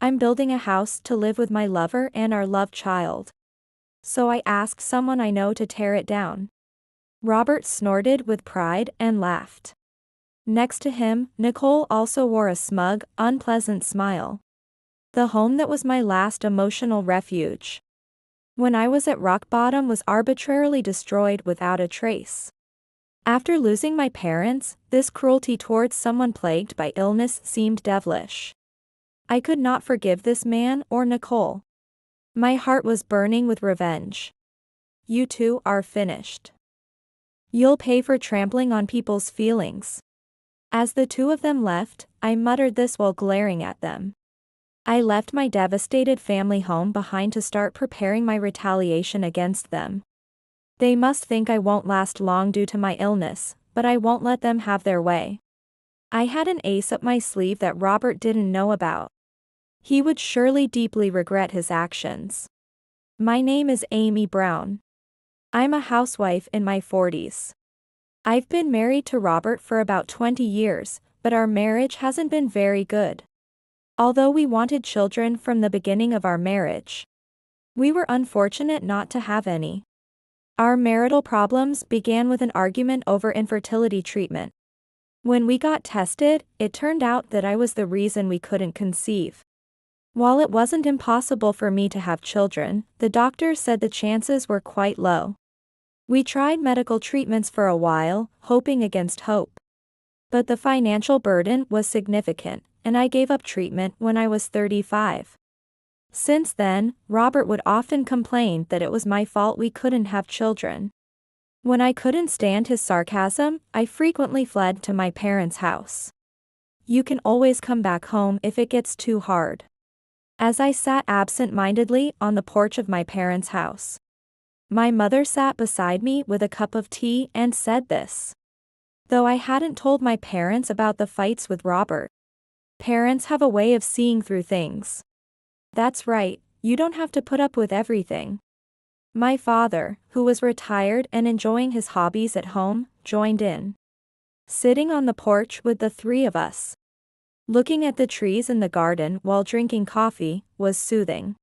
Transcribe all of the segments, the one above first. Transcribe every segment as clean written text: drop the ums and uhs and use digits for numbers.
I'm building a house to live with my lover and our love child. So I asked someone I know to tear it down. Robert snorted with pride and laughed. Next to him, Nicole also wore a smug, unpleasant smile. The home that was my last emotional refuge, when I was at rock bottom, was arbitrarily destroyed without a trace. After losing my parents, this cruelty towards someone plagued by illness seemed devilish. I could not forgive this man or Nicole. My heart was burning with revenge. You two are finished. You'll pay for trampling on people's feelings. As the two of them left, I muttered this while glaring at them. I left my devastated family home behind to start preparing my retaliation against them. They must think I won't last long due to my illness, but I won't let them have their way. I had an ace up my sleeve that Robert didn't know about. He would surely deeply regret his actions. My name is Amy Brown. I'm a housewife in my 40s. I've been married to Robert for about 20 years, but our marriage hasn't been very good. Although we wanted children from the beginning of our marriage, we were unfortunate not to have any. Our marital problems began with an argument over infertility treatment. When we got tested, it turned out that I was the reason we couldn't conceive. While it wasn't impossible for me to have children, the doctor said the chances were quite low. We tried medical treatments for a while, hoping against hope. But the financial burden was significant, and I gave up treatment when I was 35. Since then, Robert would often complain that it was my fault we couldn't have children. When I couldn't stand his sarcasm, I frequently fled to my parents' house. You can always come back home if it gets too hard. As I sat absent-mindedly on the porch of my parents' house, my mother sat beside me with a cup of tea and said this. Though I hadn't told my parents about the fights with Robert. Parents have a way of seeing through things. That's right, you don't have to put up with everything. My father, who was retired and enjoying his hobbies at home, joined in. Sitting on the porch with the three of us, looking at the trees in the garden while drinking coffee, was soothing.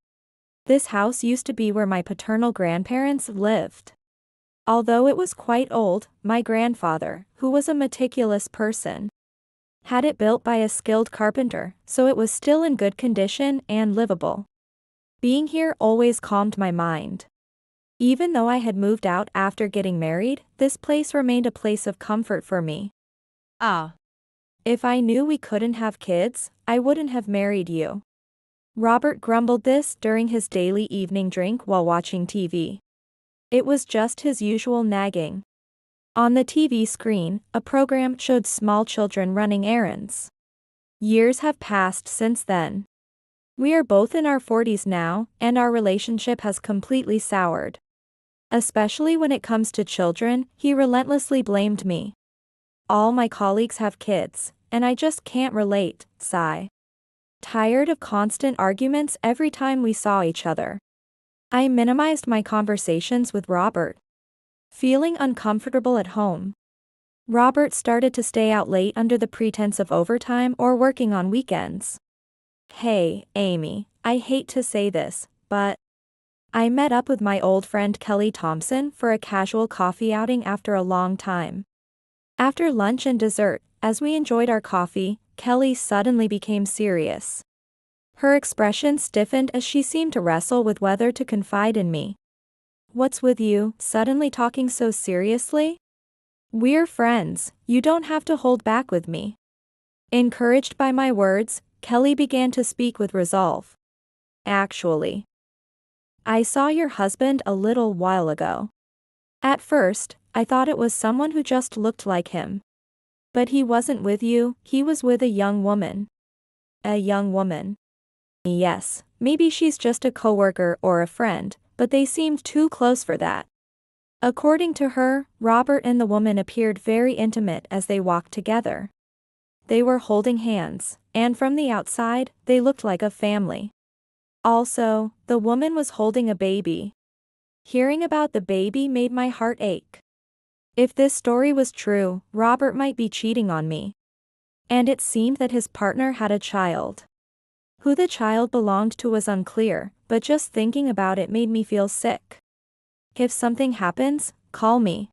This house used to be where my paternal grandparents lived. Although it was quite old, my grandfather, who was a meticulous person, had it built by a skilled carpenter, so it was still in good condition and livable. Being here always calmed my mind. Even though I had moved out after getting married, this place remained a place of comfort for me. If I knew we couldn't have kids, I wouldn't have married you. Robert grumbled this during his daily evening drink while watching TV. It was just his usual nagging. On the TV screen, a program showed small children running errands. Years have passed since then. We are both in our 40s now, and our relationship has completely soured. Especially when it comes to children, he relentlessly blamed me. All my colleagues have kids, and I just can't relate, sigh. Tired of constant arguments every time we saw each other, I minimized my conversations with Robert. Feeling uncomfortable at home, Robert started to stay out late under the pretense of overtime or working on weekends. Hey, Amy, I hate to say this, but I met up with my old friend Kelly Thompson for a casual coffee outing after a long time. After lunch and dessert, as we enjoyed our coffee, Kelly suddenly became serious. Her expression stiffened as she seemed to wrestle with whether to confide in me. What's with you, suddenly talking so seriously? We're friends, you don't have to hold back with me. Encouraged by my words, Kelly began to speak with resolve. Actually, I saw your husband a little while ago. At first, I thought it was someone who just looked like him. But he wasn't with you, he was with a young woman. A young woman. Yes, maybe she's just a coworker or a friend, but they seemed too close for that. According to her, Robert and the woman appeared very intimate as they walked together. They were holding hands, and from the outside, they looked like a family. Also, the woman was holding a baby. Hearing about the baby made my heart ache. If this story was true, Robert might be cheating on me. And it seemed that his partner had a child. Who the child belonged to was unclear, but just thinking about it made me feel sick. If something happens, call me.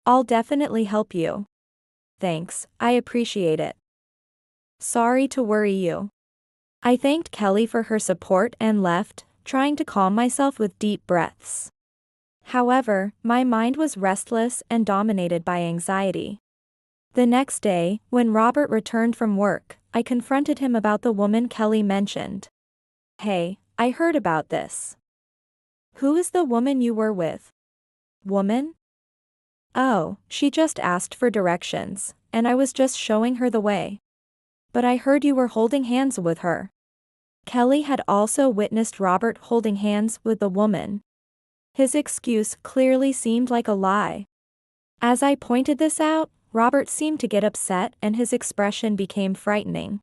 I'll definitely help you. Thanks, I appreciate it. Sorry to worry you. I thanked Kelly for her support and left, trying to calm myself with deep breaths. However, my mind was restless and dominated by anxiety. The next day, when Robert returned from work, I confronted him about the woman Kelly mentioned. Hey, I heard about this. Who is the woman you were with? Woman? Oh, she just asked for directions, and I was just showing her the way. But I heard you were holding hands with her. Kelly had also witnessed Robert holding hands with the woman. His excuse clearly seemed like a lie. As I pointed this out, Robert seemed to get upset and his expression became frightening.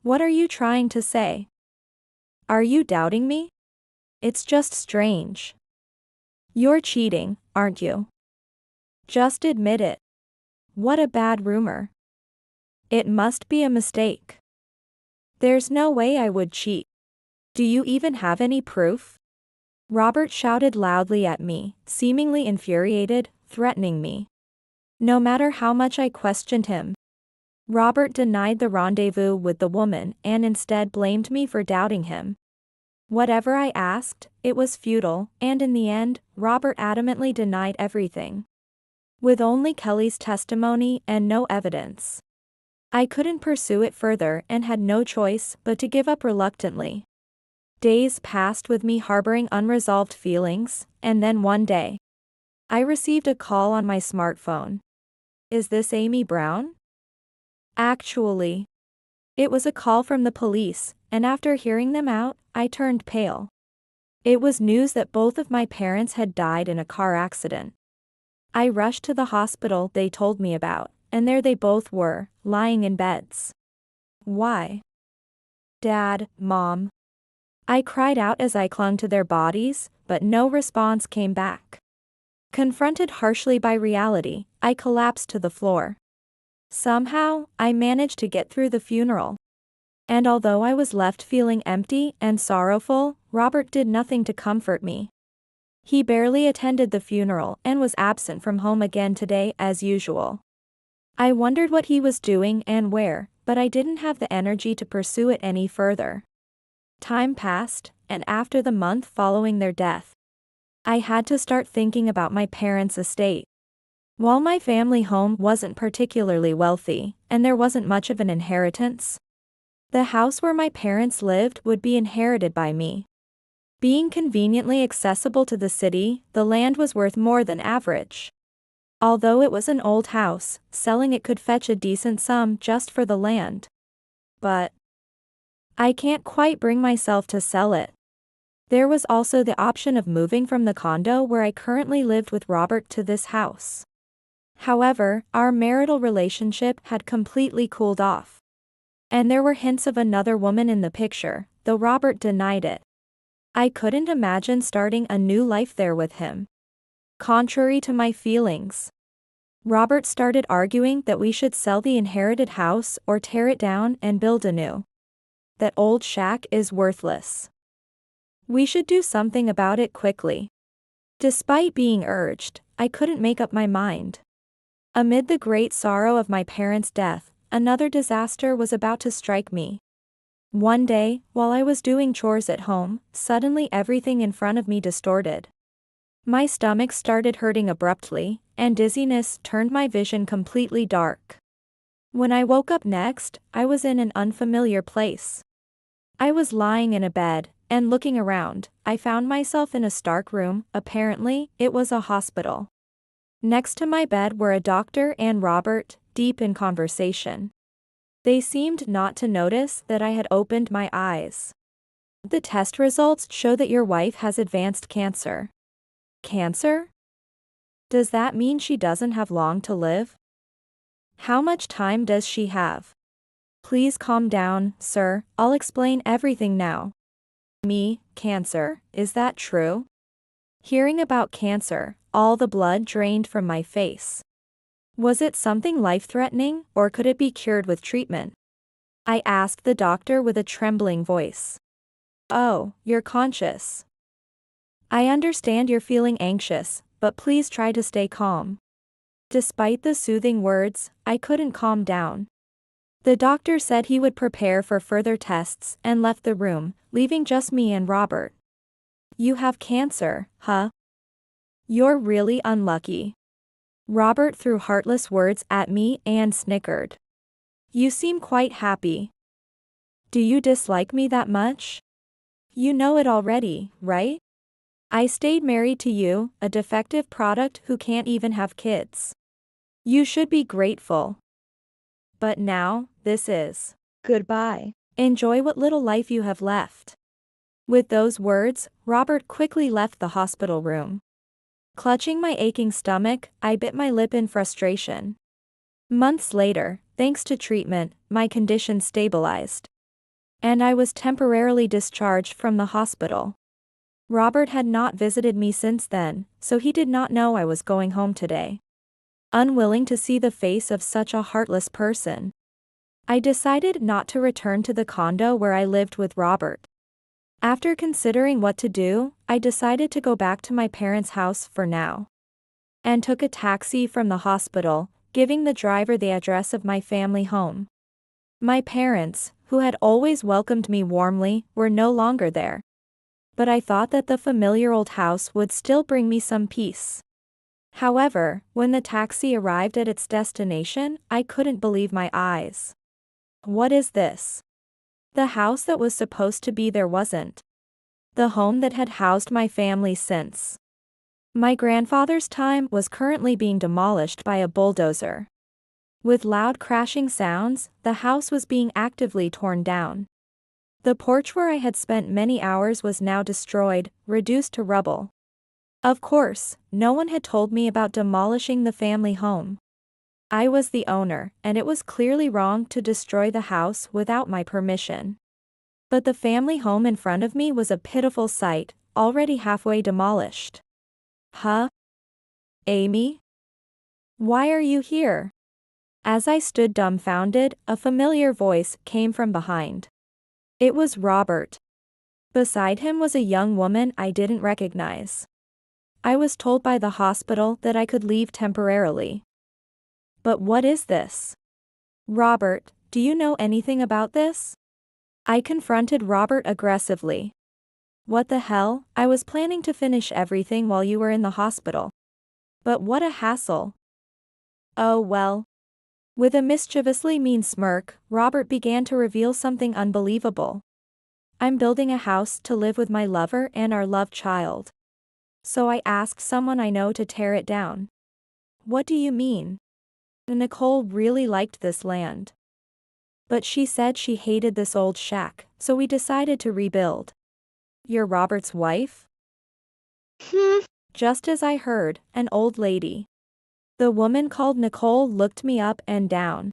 What are you trying to say? Are you doubting me? It's just strange. You're cheating, aren't you? Just admit it. What a bad rumor. It must be a mistake. There's no way I would cheat. Do you even have any proof? Robert shouted loudly at me, seemingly infuriated, threatening me. No matter how much I questioned him, Robert denied the rendezvous with the woman and instead blamed me for doubting him. Whatever I asked, it was futile, and in the end, Robert adamantly denied everything. With only Kelly's testimony and no evidence, I couldn't pursue it further and had no choice but to give up reluctantly. Days passed with me harboring unresolved feelings, and then one day, I received a call on my smartphone. Is this Amy Brown? Actually, it was a call from the police, and after hearing them out, I turned pale. It was news that both of my parents had died in a car accident. I rushed to the hospital they told me about, and there they both were, lying in beds. Why? Dad, Mom. I cried out as I clung to their bodies, but no response came back. Confronted harshly by reality, I collapsed to the floor. Somehow, I managed to get through the funeral. And although I was left feeling empty and sorrowful, Robert did nothing to comfort me. He barely attended the funeral and was absent from home again today as usual. I wondered what he was doing and where, but I didn't have the energy to pursue it any further. Time passed, and after the month following their death, I had to start thinking about my parents' estate. While my family home wasn't particularly wealthy, and there wasn't much of an inheritance, the house where my parents lived would be inherited by me. Being conveniently accessible to the city, the land was worth more than average. Although it was an old house, selling it could fetch a decent sum just for the land. But I can't quite bring myself to sell it. There was also the option of moving from the condo where I currently lived with Robert to this house. However, our marital relationship had completely cooled off. And there were hints of another woman in the picture, though Robert denied it. I couldn't imagine starting a new life there with him. Contrary to my feelings, Robert started arguing that we should sell the inherited house or tear it down and build anew. That old shack is worthless. We should do something about it quickly. Despite being urged, I couldn't make up my mind. Amid the great sorrow of my parents' death, another disaster was about to strike me. One day, while I was doing chores at home, suddenly everything in front of me distorted. My stomach started hurting abruptly, and dizziness turned my vision completely dark. When I woke up next, I was in an unfamiliar place. I was lying in a bed, and looking around, I found myself in a stark room. Apparently, it was a hospital. Next to my bed were a doctor and Robert, deep in conversation. They seemed not to notice that I had opened my eyes. The test results show that your wife has advanced cancer. Cancer? Does that mean she doesn't have long to live? How much time does she have? Please calm down, sir, I'll explain everything now. Me, cancer, is that true? Hearing about cancer, all the blood drained from my face. Was it something life-threatening, or could it be cured with treatment? I asked the doctor with a trembling voice. Oh, you're conscious. I understand you're feeling anxious, but please try to stay calm. Despite the soothing words, I couldn't calm down. The doctor said he would prepare for further tests and left the room, leaving just me and Robert. You have cancer, huh? You're really unlucky. Robert threw heartless words at me and snickered. You seem quite happy. Do you dislike me that much? You know it already, right? I stayed married to you, a defective product who can't even have kids. You should be grateful. But now, this is goodbye. Enjoy what little life you have left. With those words, Robert quickly left the hospital room. Clutching my aching stomach, I bit my lip in frustration. Months later, thanks to treatment, my condition stabilized. And I was temporarily discharged from the hospital. Robert had not visited me since then, so he did not know I was going home today. Unwilling to see the face of such a heartless person, I decided not to return to the condo where I lived with Robert. After considering what to do, I decided to go back to my parents' house for now. And took a taxi from the hospital, giving the driver the address of my family home. My parents, who had always welcomed me warmly, were no longer there. But I thought that the familiar old house would still bring me some peace. However, when the taxi arrived at its destination, I couldn't believe my eyes. What is this? The house that was supposed to be there wasn't. The home that had housed my family since my grandfather's time was currently being demolished by a bulldozer. With loud crashing sounds, the house was being actively torn down. The porch where I had spent many hours was now destroyed, reduced to rubble. Of course, no one had told me about demolishing the family home. I was the owner, and it was clearly wrong to destroy the house without my permission. But the family home in front of me was a pitiful sight, already halfway demolished. Huh? Amy? Why are you here? As I stood dumbfounded, a familiar voice came from behind. It was Robert. Beside him was a young woman I didn't recognize. I was told by the hospital that I could leave temporarily. But what is this? Robert, do you know anything about this? I confronted Robert aggressively. What the hell, I was planning to finish everything while you were in the hospital. But what a hassle. Oh well. With a mischievously mean smirk, Robert began to reveal something unbelievable. I'm building a house to live with my lover and our loved child. So I asked someone I know to tear it down. What do you mean? Nicole really liked this land. But she said she hated this old shack, so we decided to rebuild. You're Robert's wife? Just as I heard, an old lady. The woman called Nicole looked me up and down.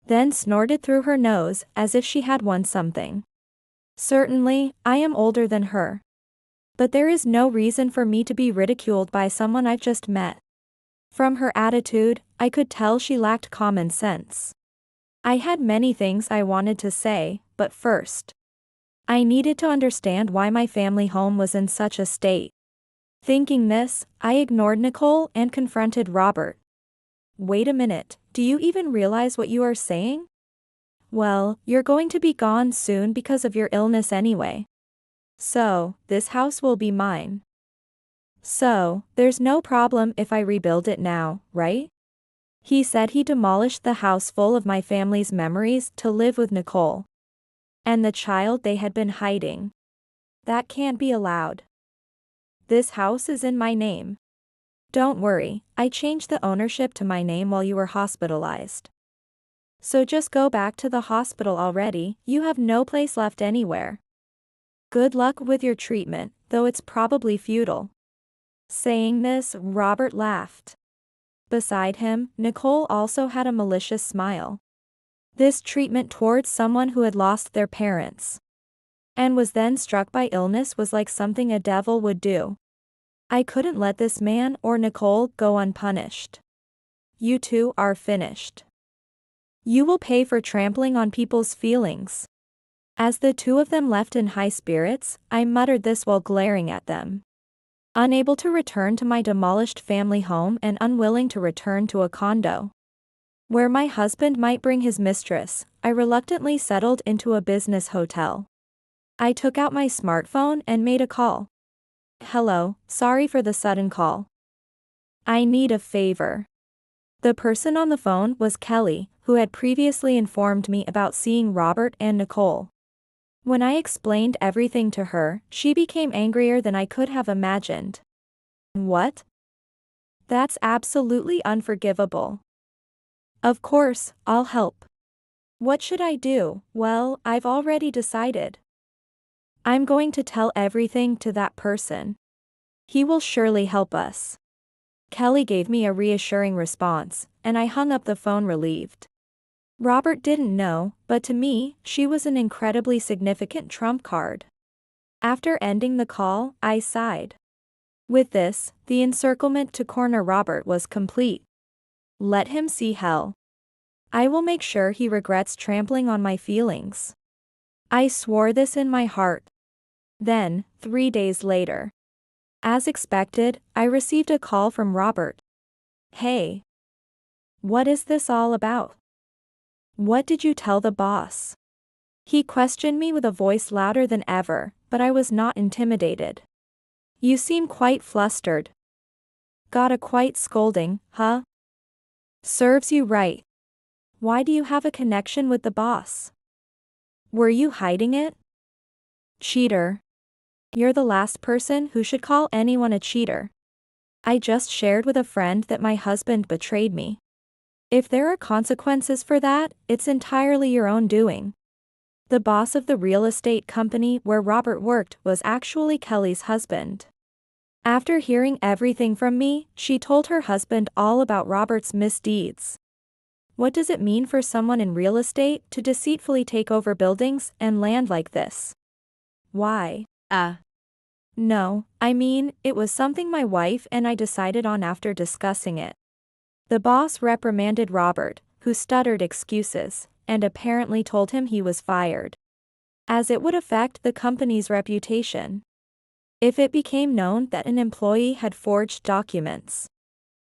Then snorted through her nose as if she had won something. Certainly, I am older than her. But there is no reason for me to be ridiculed by someone I've just met. From her attitude, I could tell she lacked common sense. I had many things I wanted to say, but first, I needed to understand why my family home was in such a state. Thinking this, I ignored Nicole and confronted Robert. Wait a minute, do you even realize what you are saying? Well, you're going to be gone soon because of your illness anyway. So, this house will be mine. So, there's no problem if I rebuild it now, right? He said he demolished the house full of my family's memories to live with Nicole. And the child they had been hiding. That can't be allowed. This house is in my name. Don't worry, I changed the ownership to my name while you were hospitalized. So just go back to the hospital already, you have no place left anywhere. Good luck with your treatment, though it's probably futile. Saying this, Robert laughed. Beside him, Nicole also had a malicious smile. This treatment towards someone who had lost their parents and was then struck by illness was like something a devil would do. I couldn't let this man or Nicole go unpunished. You two are finished. You will pay for trampling on people's feelings. As the two of them left in high spirits, I muttered this while glaring at them. Unable to return to my demolished family home and unwilling to return to a condo where my husband might bring his mistress, I reluctantly settled into a business hotel. I took out my smartphone and made a call. Hello, sorry for the sudden call. I need a favor. The person on the phone was Kelly, who had previously informed me about seeing Robert and Nicole. When I explained everything to her, she became angrier than I could have imagined. What? That's absolutely unforgivable. Of course, I'll help. What should I do? Well, I've already decided. I'm going to tell everything to that person. He will surely help us. Kelly gave me a reassuring response, and I hung up the phone relieved. Robert didn't know, but to me, she was an incredibly significant trump card. After ending the call, I sighed. With this, the encirclement to corner Robert was complete. Let him see hell. I will make sure he regrets trampling on my feelings. I swore this in my heart. Then, 3 days later. As expected, I received a call from Robert. Hey. What is this all about? What did you tell the boss? He questioned me with a voice louder than ever, but I was not intimidated. You seem quite flustered. Got a quite scolding, huh? Serves you right. Why do you have a connection with the boss? Were you hiding it? Cheater. You're the last person who should call anyone a cheater. I just shared with a friend that my husband betrayed me. If there are consequences for that, it's entirely your own doing. The boss of the real estate company where Robert worked was actually Kelly's husband. After hearing everything from me, she told her husband all about Robert's misdeeds. What does it mean for someone in real estate to deceitfully take over buildings and land like this? Why? No, I mean, it was something my wife and I decided on after discussing it. The boss reprimanded Robert, who stuttered excuses, and apparently told him he was fired, as it would affect the company's reputation if it became known that an employee had forged documents.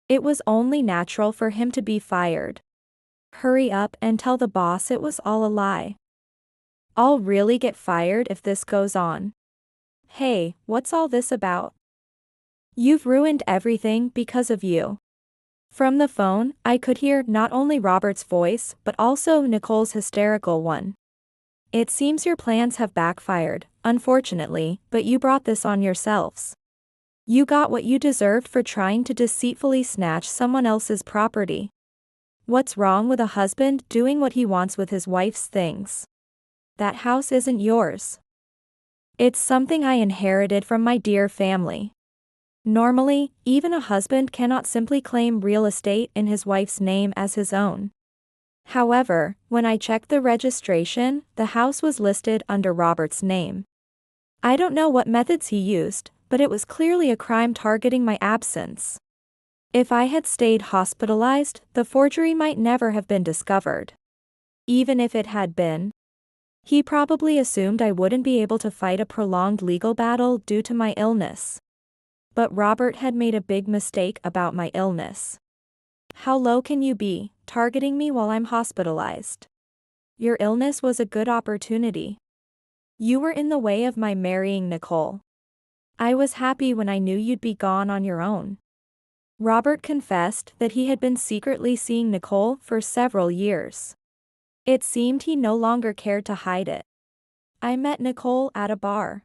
It was only natural for him to be fired. Hurry up and tell the boss it was all a lie. I'll really get fired if this goes on. Hey, what's all this about? You've ruined everything because of you. From the phone, I could hear not only Robert's voice but also Nicole's hysterical one. It seems your plans have backfired, unfortunately, but you brought this on yourselves. You got what you deserved for trying to deceitfully snatch someone else's property. What's wrong with a husband doing what he wants with his wife's things? That house isn't yours. It's something I inherited from my dear family. Normally, even a husband cannot simply claim real estate in his wife's name as his own. However, when I checked the registration, the house was listed under Robert's name. I don't know what methods he used, but it was clearly a crime targeting my absence. If I had stayed hospitalized, the forgery might never have been discovered. Even if it had been, he probably assumed I wouldn't be able to fight a prolonged legal battle due to my illness. But Robert had made a big mistake about my illness. How low can you be, targeting me while I'm hospitalized? Your illness was a good opportunity. You were in the way of my marrying Nicole. I was happy when I knew you'd be gone on your own. Robert confessed that he had been secretly seeing Nicole for several years. It seemed he no longer cared to hide it. I met Nicole at a bar.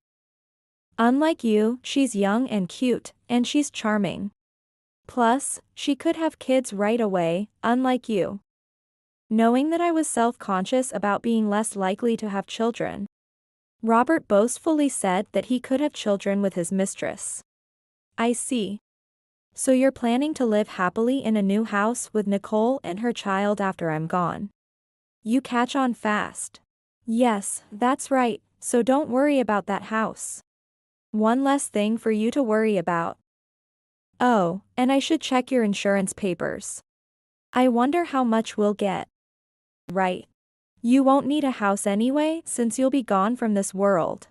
Unlike you, she's young and cute, and she's charming. Plus, she could have kids right away, unlike you. Knowing that I was self-conscious about being less likely to have children, Robert boastfully said that he could have children with his mistress. I see. So you're planning to live happily in a new house with Nicole and her child after I'm gone. You catch on fast. Yes, that's right, so don't worry about that house. One less thing for you to worry about. Oh, and I should check your insurance papers. I wonder how much we'll get. Right. You won't need a house anyway, since you'll be gone from this world.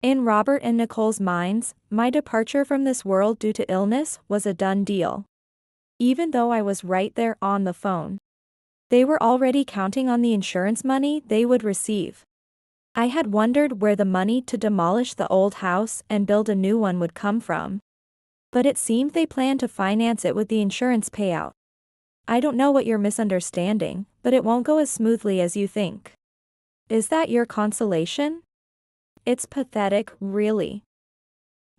In Robert and Nicole's minds, my departure from this world due to illness was a done deal. Even though I was right there on the phone. They were already counting on the insurance money they would receive. I had wondered where the money to demolish the old house and build a new one would come from. But it seemed they planned to finance it with the insurance payout. I don't know what you're misunderstanding, but it won't go as smoothly as you think. Is that your consolation? It's pathetic, really.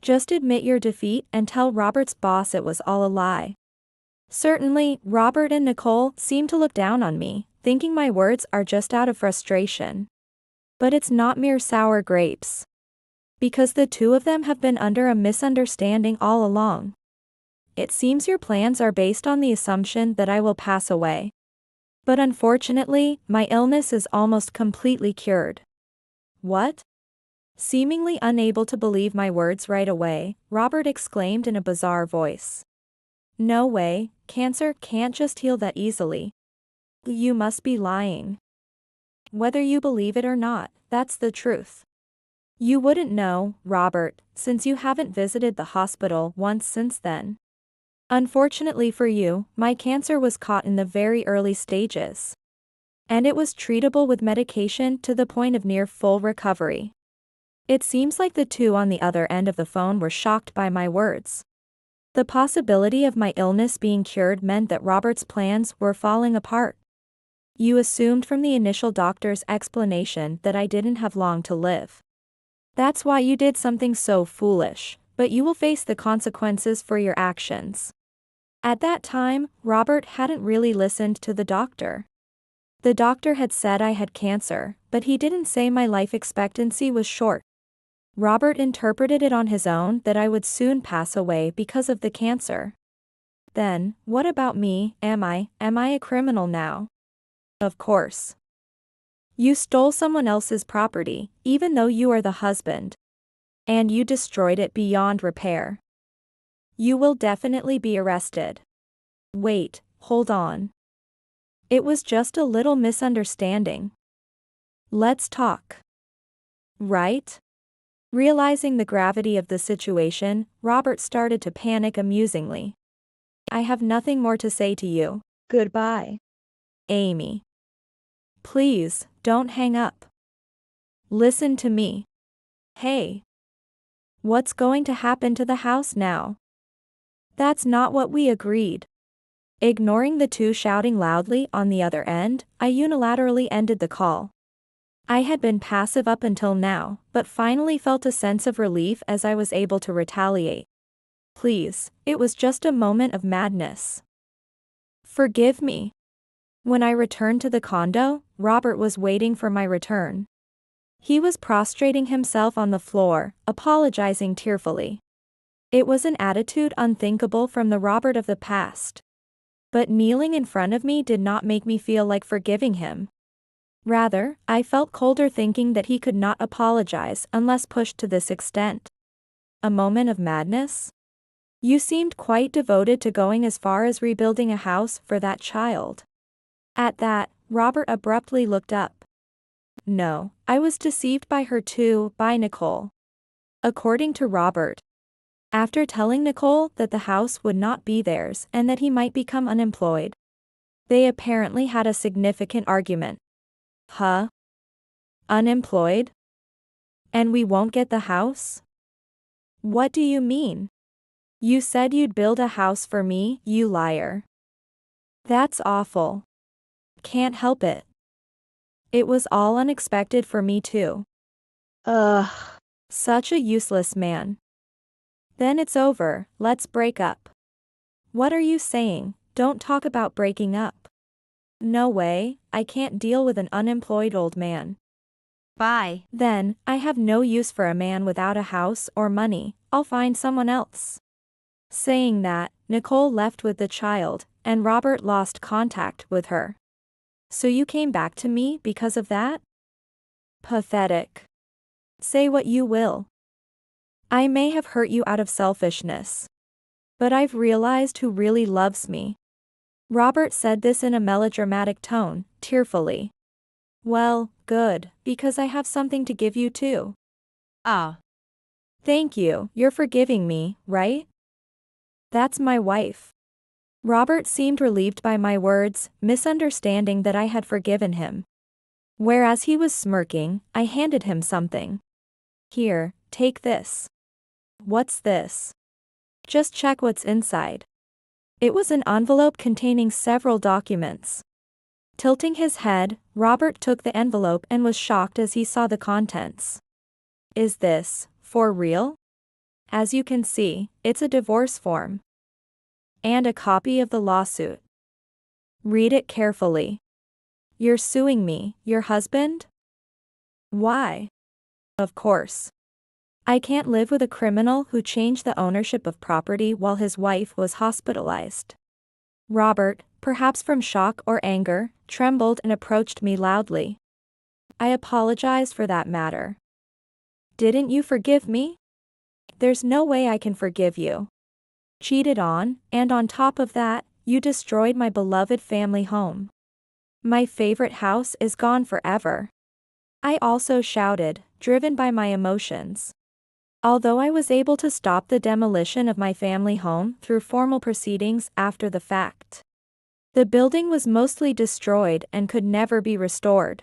Just admit your defeat and tell Robert's boss it was all a lie. Certainly, Robert and Nicole seem to look down on me, thinking my words are just out of frustration. But it's not mere sour grapes. Because the two of them have been under a misunderstanding all along. It seems your plans are based on the assumption that I will pass away. But unfortunately, my illness is almost completely cured. What? Seemingly unable to believe my words right away, Robert exclaimed in a bizarre voice. No way, cancer can't just heal that easily. You must be lying. Whether you believe it or not, that's the truth. You wouldn't know, Robert, since you haven't visited the hospital once since then. Unfortunately for you, my cancer was caught in the very early stages. And it was treatable with medication to the point of near full recovery. It seems like the two on the other end of the phone were shocked by my words. The possibility of my illness being cured meant that Robert's plans were falling apart. You assumed from the initial doctor's explanation that I didn't have long to live. That's why you did something so foolish, but you will face the consequences for your actions. At that time, Robert hadn't really listened to the doctor. The doctor had said I had cancer, but he didn't say my life expectancy was short. Robert interpreted it on his own that I would soon pass away because of the cancer. Then, what about me? Am I a criminal now? Of course. You stole someone else's property, even though you are the husband. And you destroyed it beyond repair. You will definitely be arrested. Wait, hold on. It was just a little misunderstanding. Let's talk. Right? Realizing the gravity of the situation, Robert started to panic amusingly. I have nothing more to say to you. Goodbye. Amy. Please, don't hang up. Listen to me. Hey. What's going to happen to the house now? That's not what we agreed. Ignoring the two shouting loudly on the other end, I unilaterally ended the call. I had been passive up until now, but finally felt a sense of relief as I was able to retaliate. Please, it was just a moment of madness. Forgive me. When I returned to the condo, Robert was waiting for my return. He was prostrating himself on the floor, apologizing tearfully. It was an attitude unthinkable from the Robert of the past. But kneeling in front of me did not make me feel like forgiving him. Rather, I felt colder thinking that he could not apologize unless pushed to this extent. A moment of madness? You seemed quite devoted to going as far as rebuilding a house for that child. At that, Robert abruptly looked up. No, I was deceived by her too, by Nicole. According to Robert. After telling Nicole that the house would not be theirs and that he might become unemployed. They apparently had a significant argument. Huh? Unemployed? And we won't get the house? What do you mean? You said you'd build a house for me, you liar. That's awful. Can't help it. It was all unexpected for me too. Ugh. Such a useless man. Then it's over, let's break up. What are you saying? Don't talk about breaking up. No way, I can't deal with an unemployed old man. Bye. Then, I have no use for a man without a house or money, I'll find someone else. Saying that, Nicole left with the child, and Robert lost contact with her. So you came back to me because of that? Pathetic. Say what you will. I may have hurt you out of selfishness. But I've realized who really loves me. Robert said this in a melodramatic tone, tearfully. Well, good, because I have something to give you too. Ah. Thank you, you're forgiving me, right? That's my wife. Robert seemed relieved by my words, misunderstanding that I had forgiven him. Whereas he was smirking, I handed him something. Here, take this. What's this? Just check what's inside. It was an envelope containing several documents. Tilting his head, Robert took the envelope and was shocked as he saw the contents. Is this, for real? As you can see, it's a divorce form. And a copy of the lawsuit. Read it carefully. You're suing me, your husband? Why? Of course. I can't live with a criminal who changed the ownership of property while his wife was hospitalized. Robert, perhaps from shock or anger, trembled and approached me loudly. I apologized for that matter. Didn't you forgive me? There's no way I can forgive you. Cheated on, and on top of that, you destroyed my beloved family home. My favorite house is gone forever. I also shouted, driven by my emotions. Although I was able to stop the demolition of my family home through formal proceedings after the fact, the building was mostly destroyed and could never be restored.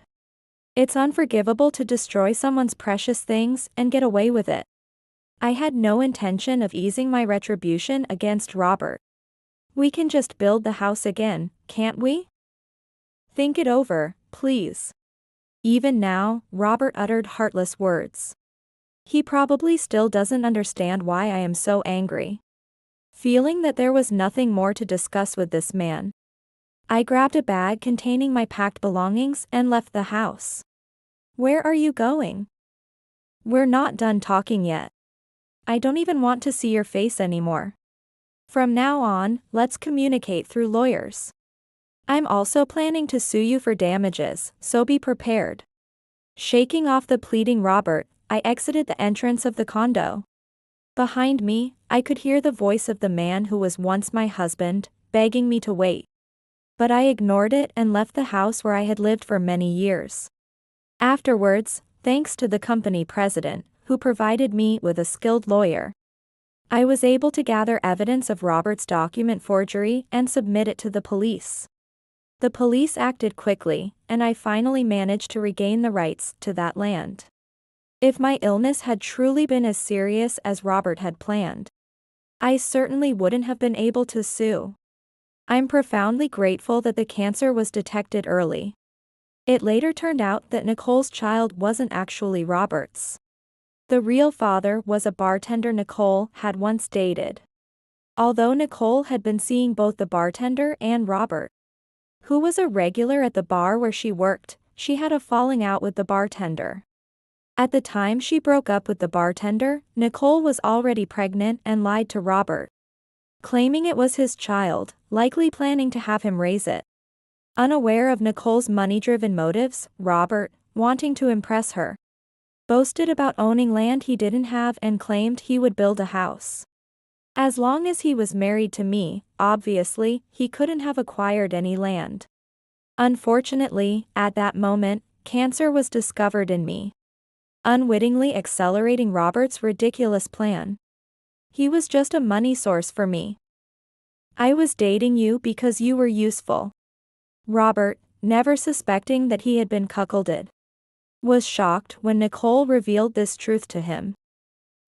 It's unforgivable to destroy someone's precious things and get away with it. I had no intention of easing my retribution against Robert. We can just build the house again, can't we? Think it over, please. Even now, Robert uttered heartless words. He probably still doesn't understand why I am so angry. Feeling that there was nothing more to discuss with this man, I grabbed a bag containing my packed belongings and left the house. Where are you going? We're not done talking yet. I don't even want to see your face anymore. From now on, let's communicate through lawyers. I'm also planning to sue you for damages, so be prepared. Shaking off the pleading Robert, I exited the entrance of the condo. Behind me, I could hear the voice of the man who was once my husband, begging me to wait. But I ignored it and left the house where I had lived for many years. Afterwards, thanks to the company president, who provided me with a skilled lawyer, I was able to gather evidence of Robert's document forgery and submit it to the police. The police acted quickly, and I finally managed to regain the rights to that land. If my illness had truly been as serious as Robert had planned, I certainly wouldn't have been able to sue. I'm profoundly grateful that the cancer was detected early. It later turned out that Nicole's child wasn't actually Robert's. The real father was a bartender Nicole had once dated. Although Nicole had been seeing both the bartender and Robert, who was a regular at the bar where she worked, she had a falling out with the bartender. At the time she broke up with the bartender, Nicole was already pregnant and lied to Robert, claiming it was his child, likely planning to have him raise it. Unaware of Nicole's money-driven motives, Robert, wanting to impress her, boasted about owning land he didn't have and claimed he would build a house. As long as he was married to me, obviously, he couldn't have acquired any land. Unfortunately, at that moment, cancer was discovered in me, unwittingly accelerating Robert's ridiculous plan. He was just a money source for me. I was dating you because you were useful. Robert, never suspecting that he had been cuckolded, was shocked when Nicole revealed this truth to him.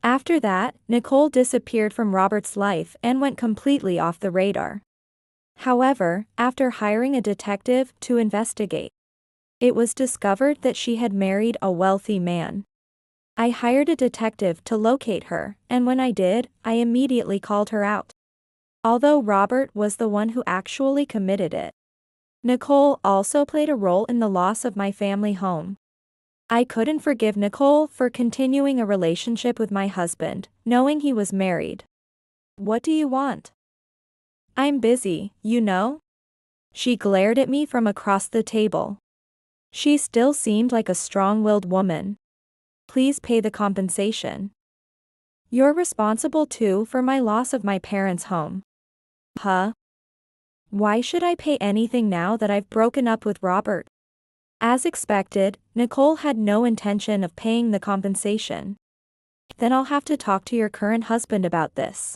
After that, Nicole disappeared from Robert's life and went completely off the radar. However, after hiring a detective to investigate, it was discovered that she had married a wealthy man. I hired a detective to locate her, and when I did, I immediately called her out. Although Robert was the one who actually committed it, Nicole also played a role in the loss of my family home. I couldn't forgive Nicole for continuing a relationship with my husband, knowing he was married. What do you want? I'm busy, you know? She glared at me from across the table. She still seemed like a strong-willed woman. Please pay the compensation. You're responsible too for my loss of my parents' home. Huh? Why should I pay anything now that I've broken up with Robert? As expected, Nicole had no intention of paying the compensation. Then I'll have to talk to your current husband about this.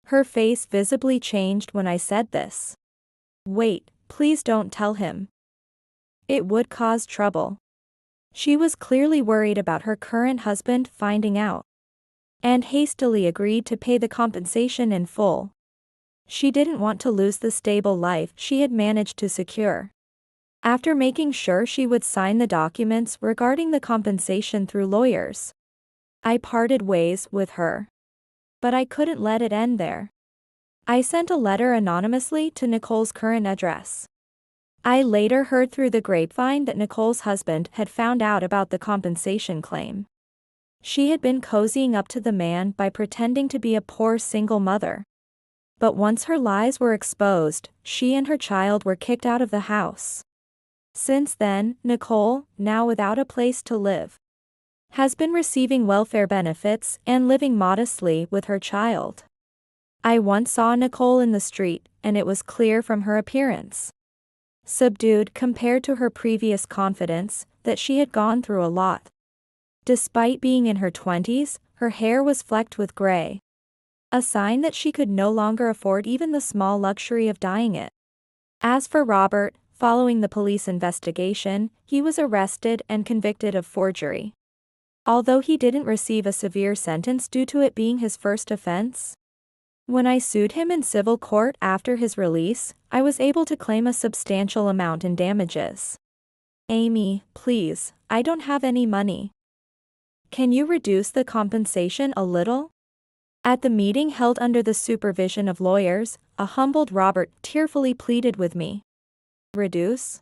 Her face visibly changed when I said this. Wait, please don't tell him. It would cause trouble. She was clearly worried about her current husband finding out, and hastily agreed to pay the compensation in full. She didn't want to lose the stable life she had managed to secure. After making sure she would sign the documents regarding the compensation through lawyers, I parted ways with her. But I couldn't let it end there. I sent a letter anonymously to Nicole's current address. I later heard through the grapevine that Nicole's husband had found out about the compensation claim. She had been cozying up to the man by pretending to be a poor single mother. But once her lies were exposed, she and her child were kicked out of the house. Since then, Nicole, now without a place to live, has been receiving welfare benefits and living modestly with her child. I once saw Nicole in the street, and it was clear from her appearance, subdued compared to her previous confidence, that she had gone through a lot. Despite being in her 20s, her hair was flecked with gray, a sign that she could no longer afford even the small luxury of dyeing it. As for Robert, following the police investigation, he was arrested and convicted of forgery. Although he didn't receive a severe sentence due to it being his first offense, when I sued him in civil court after his release, I was able to claim a substantial amount in damages. Amy, please, I don't have any money. Can you reduce the compensation a little? At the meeting held under the supervision of lawyers, a humbled Robert tearfully pleaded with me. Reduce?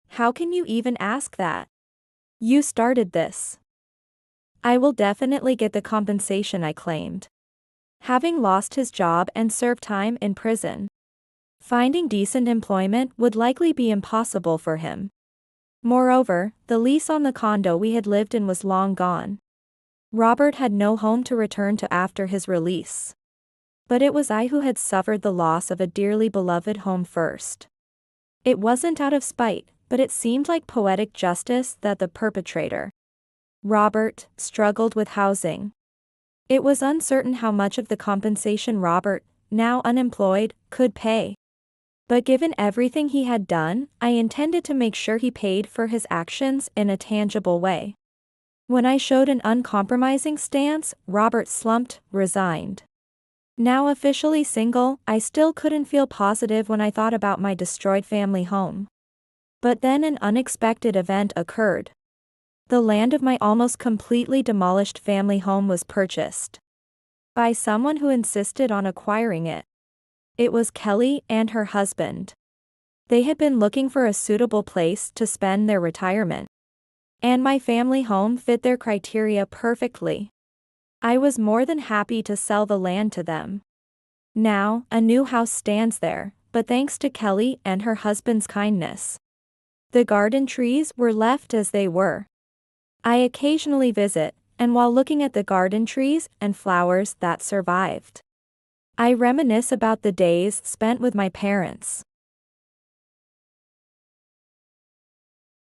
How can you even ask that? You started this. I will definitely get the compensation I claimed. Having lost his job and served time in prison, finding decent employment would likely be impossible for him. Moreover, the lease on the condo we had lived in was long gone. Robert had no home to return to after his release. But it was I who had suffered the loss of a dearly beloved home first. It wasn't out of spite, but it seemed like poetic justice that the perpetrator, Robert, struggled with housing. It was uncertain how much of the compensation Robert, now unemployed, could pay. But given everything he had done, I intended to make sure he paid for his actions in a tangible way. When I showed an uncompromising stance, Robert slumped, resigned. Now officially single, I still couldn't feel positive when I thought about my destroyed family home. But then an unexpected event occurred. The land of my almost completely demolished family home was purchased by someone who insisted on acquiring it. It was Kelly and her husband. They had been looking for a suitable place to spend their retirement, and my family home fit their criteria perfectly. I was more than happy to sell the land to them. Now, a new house stands there, but thanks to Kelly and her husband's kindness, the garden trees were left as they were. I occasionally visit, and while looking at the garden trees and flowers that survived, I reminisce about the days spent with my parents.